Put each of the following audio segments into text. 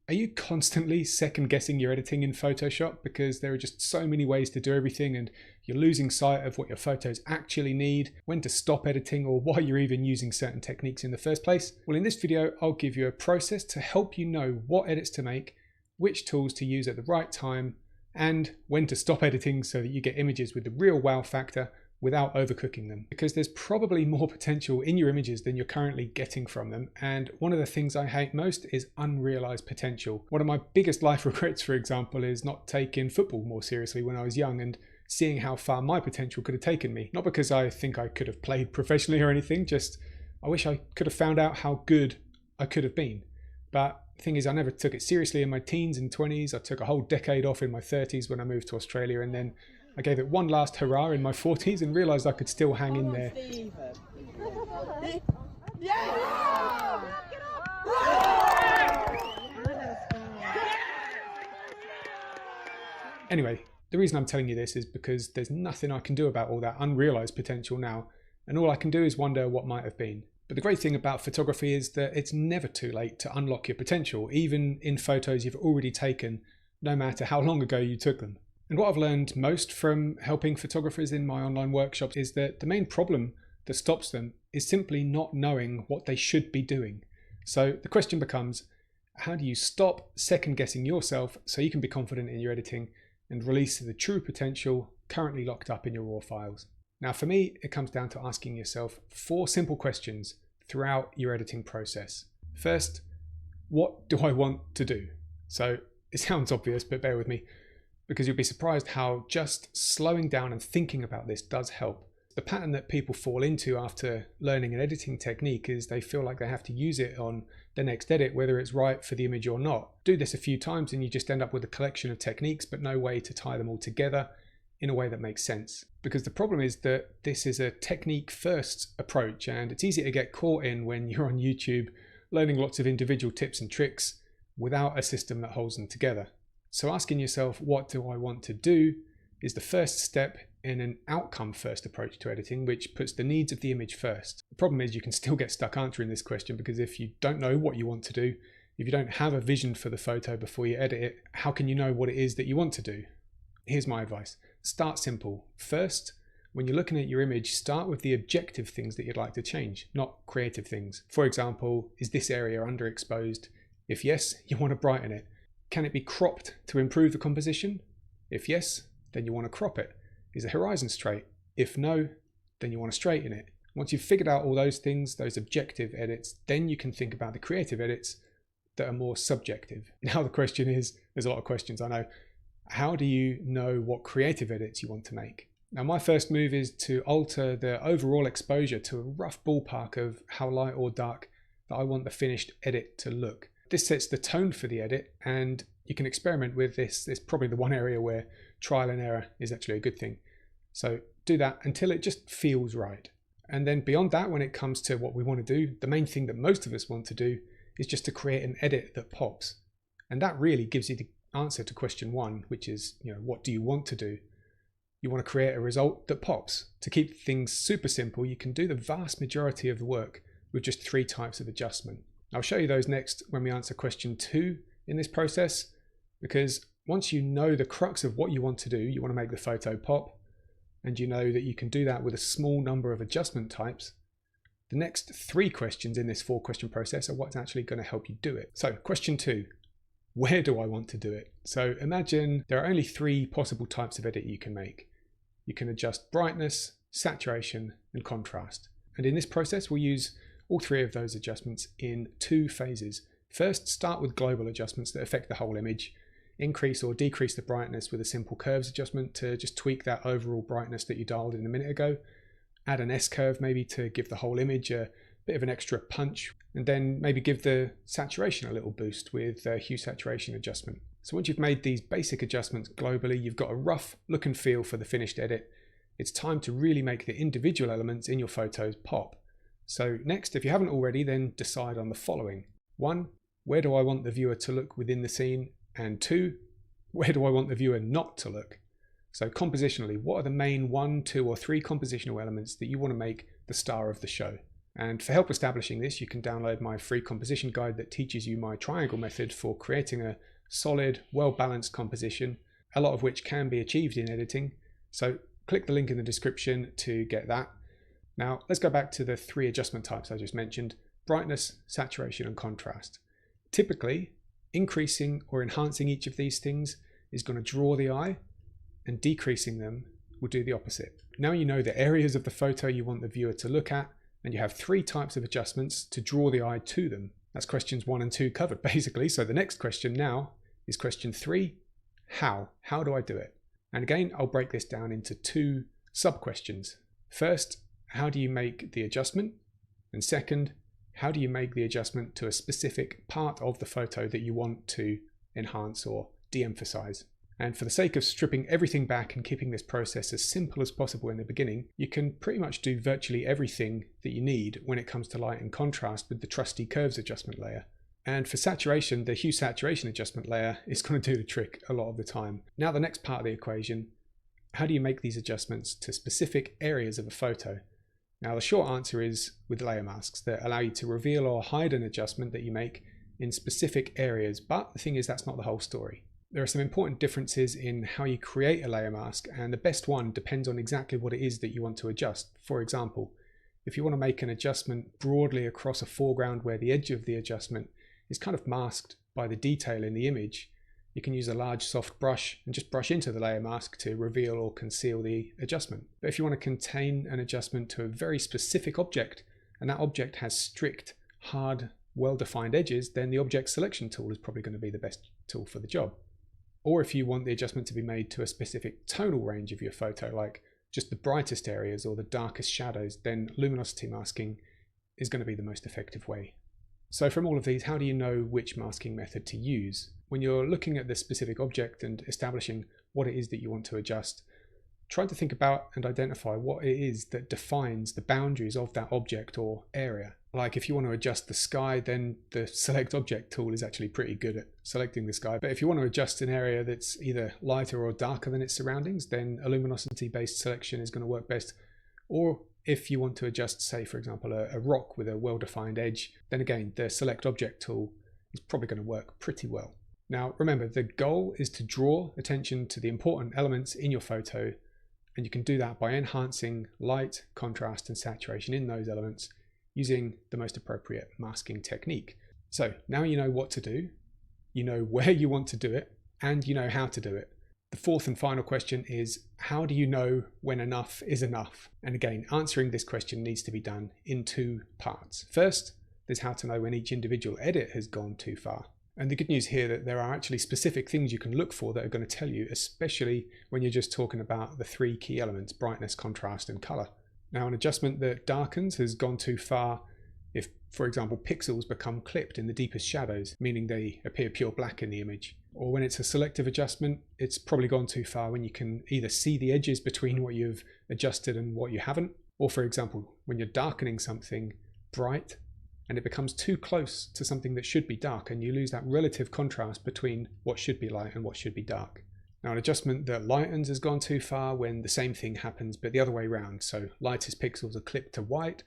Are you constantly second guessing your editing in Photoshop because there are just so many ways to do everything and you're losing sight of what your photos actually need, when to stop editing, or why you're even using certain techniques in the first place? Well, in this video, I'll give you a process to help you know what edits to make, which tools to use at the right time, and when to stop editing so that you get images with the real wow factor without overcooking them, because there's probably more potential in your images than you're currently getting from them. And one of the things I hate most is unrealized potential. One of my biggest life regrets, for example, is not taking football more seriously when I was young and seeing how far my potential could have taken me. Not because I think I could have played professionally or anything, just I wish I could have found out how good I could have been. But the thing is, I never took it seriously in my teens and 20s. I took a whole decade off in my 30s when I moved to Australia, and then I gave it one last hurrah in my 40s and realised I could still hang in there. Anyway, the reason I'm telling you this is because there's nothing I can do about all that unrealised potential now, and all I can do is wonder what might have been. But the great thing about photography is that it's never too late to unlock your potential, even in photos you've already taken, no matter how long ago you took them. And what I've learned most from helping photographers in my online workshops is that the main problem that stops them is simply not knowing what they should be doing. So the question becomes, how do you stop second guessing yourself so you can be confident in your editing and release the true potential currently locked up in your raw files? Now, for me, it comes down to asking yourself 4 simple questions throughout your editing process. First, what do I want to do? So it sounds obvious, but bear with me, because you'll be surprised how just slowing down and thinking about this does help. The pattern that people fall into after learning an editing technique is they feel like they have to use it on the next edit, whether it's right for the image or not. Do this a few times and you just end up with a collection of techniques, but no way to tie them all together in a way that makes sense. Because the problem is that this is a technique first approach, and it's easy to get caught in when you're on YouTube learning lots of individual tips and tricks without a system that holds them together. So asking yourself, what do I want to do, is the first step in an outcome first approach to editing, which puts the needs of the image first. The problem is you can still get stuck answering this question, because if you don't know what you want to do, if you don't have a vision for the photo before you edit it, how can you know what it is that you want to do? Here's my advice. Start simple. First, when you're looking at your image, start with the objective things that you'd like to change, not creative things. For example, is this area underexposed? If yes, you want to brighten it. Can it be cropped to improve the composition? If yes, then you want to crop it. Is the horizon straight? If no, then you want to straighten it. Once you've figured out all those things, those objective edits, then you can think about the creative edits that are more subjective. Now the question is, there's a lot of questions I know, how do you know what creative edits you want to make? Now my first move is to alter the overall exposure to a rough ballpark of how light or dark that I want the finished edit to look. This sets the tone for the edit, and you can experiment with this. It's probably the one area where trial and error is actually a good thing. So do that until it just feels right. And then beyond that, when it comes to what we want to do, the main thing that most of us want to do is just to create an edit that pops. And that really gives you the answer to question 1, which is, what do you want to do? You want to create a result that pops. To keep things super simple, you can do the vast majority of the work with just 3 types of adjustment. I'll show you those next when we answer question 2 in this process, because once you know the crux of what you want to do, you want to make the photo pop, and you know that you can do that with a small number of adjustment types, the next 3 questions in this 4-question process are what's actually going to help you do it. So question 2, where do I want to do it? So imagine there are only 3 possible types of edit you can make. You can adjust brightness, saturation, and contrast. And in this process, we'll use all 3 of those adjustments in 2 phases. First, start with global adjustments that affect the whole image. Increase or decrease the brightness with a simple curves adjustment to just tweak that overall brightness that you dialed in a minute ago. Add an S-curve maybe to give the whole image a bit of an extra punch, and then maybe give the saturation a little boost with a hue saturation adjustment. So once you've made these basic adjustments globally, you've got a rough look and feel for the finished edit. It's time to really make the individual elements in your photos pop. So next, if you haven't already, then decide on the following. 1, where do I want the viewer to look within the scene? And 2, where do I want the viewer not to look? So compositionally, what are the main 1, 2, or 3 compositional elements that you want to make the star of the show? And for help establishing this, you can download my free composition guide that teaches you my triangle method for creating a solid, well-balanced composition, a lot of which can be achieved in editing. So click the link in the description to get that. Now let's go back to the 3 adjustment types I just mentioned: brightness, saturation, and contrast. Typically, increasing or enhancing each of these things is going to draw the eye, and decreasing them will do the opposite. Now you know the areas of the photo you want the viewer to look at, and you have 3 types of adjustments to draw the eye to them. That's questions 1 and 2 covered basically. So the next question now is question 3, how? How do I do it? And again, I'll break this down into 2 sub-questions. First, how do you make the adjustment? And second, how do you make the adjustment to a specific part of the photo that you want to enhance or de-emphasize? And for the sake of stripping everything back and keeping this process as simple as possible in the beginning, you can pretty much do virtually everything that you need when it comes to light and contrast with the trusty curves adjustment layer. And for saturation, the hue saturation adjustment layer is going to do the trick a lot of the time. Now the next part of the equation, how do you make these adjustments to specific areas of a photo? Now the short answer is with layer masks that allow you to reveal or hide an adjustment that you make in specific areas, but the thing is that's not the whole story. There are some important differences in how you create a layer mask, and the best one depends on exactly what it is that you want to adjust. For example, if you want to make an adjustment broadly across a foreground where the edge of the adjustment is kind of masked by the detail in the image, you can use a large soft brush and just brush into the layer mask to reveal or conceal the adjustment. But if you want to contain an adjustment to a very specific object, and that object has strict, hard, well-defined edges, then the object selection tool is probably going to be the best tool for the job. Or if you want the adjustment to be made to a specific tonal range of your photo, like just the brightest areas or the darkest shadows, then luminosity masking is going to be the most effective way. So from all of these, how do you know which masking method to use? When you're looking at the specific object and establishing what it is that you want to adjust, try to think about and identify what it is that defines the boundaries of that object or area. Like if you want to adjust the sky, then the select object tool is actually pretty good at selecting the sky. But if you want to adjust an area that's either lighter or darker than its surroundings, then a luminosity based selection is going to work best. Or if you want to adjust, say for example, a rock with a well-defined edge, then again, the select object tool is probably going to work pretty well. Now remember, the goal is to draw attention to the important elements in your photo, and you can do that by enhancing light, contrast and saturation in those elements using the most appropriate masking technique. So now you know what to do, you know where you want to do it, and you know how to do it. The 4th and final question is, how do you know when enough is enough? And again, answering this question needs to be done in 2 parts. First, there's how to know when each individual edit has gone too far. And the good news here that there are actually specific things you can look for that are going to tell you, especially when you're just talking about the 3 key elements: brightness, contrast, and color. Now, an adjustment that darkens has gone too far if, for example, pixels become clipped in the deepest shadows, meaning they appear pure black in the image. Or when it's a selective adjustment, it's probably gone too far when you can either see the edges between what you've adjusted and what you haven't. Or for example, when you're darkening something bright and it becomes too close to something that should be dark, and you lose that relative contrast between what should be light and what should be dark. Now, an adjustment that lightens has gone too far when the same thing happens but the other way around. So lightest pixels are clipped to white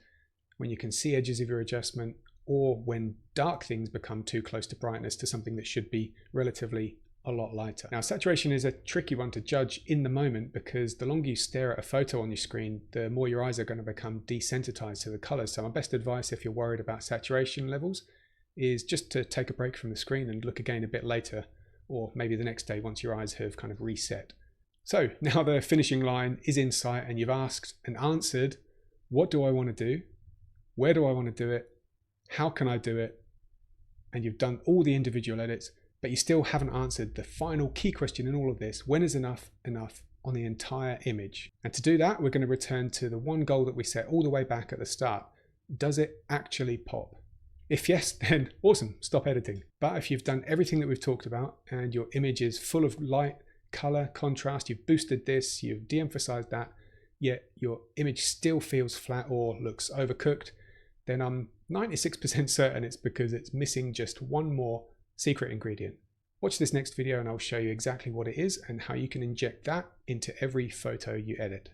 when you can see edges of your adjustment, or when dark things become too close to brightness to something that should be relatively a lot lighter. Now, saturation is a tricky one to judge in the moment, because the longer you stare at a photo on your screen, the more your eyes are going to become desensitized to the colors. So my best advice if you're worried about saturation levels is just to take a break from the screen and look again a bit later, or maybe the next day once your eyes have kind of reset. So now the finishing line is in sight, and you've asked and answered, what do I want to do? Where do I want to do it? How can I do it? And you've done all the individual edits, but you still haven't answered the final key question in all of this: when is enough enough on the entire image? And to do that, we're going to return to the one goal that we set all the way back at the start. Does it actually pop? If yes, then awesome, stop editing. But if you've done everything that we've talked about and your image is full of light, color, contrast, you've boosted this, you've de-emphasized that, yet your image still feels flat or looks overcooked, then I'm 96% certain it's because it's missing just one more secret ingredient. Watch this next video and I'll show you exactly what it is and how you can inject that into every photo you edit.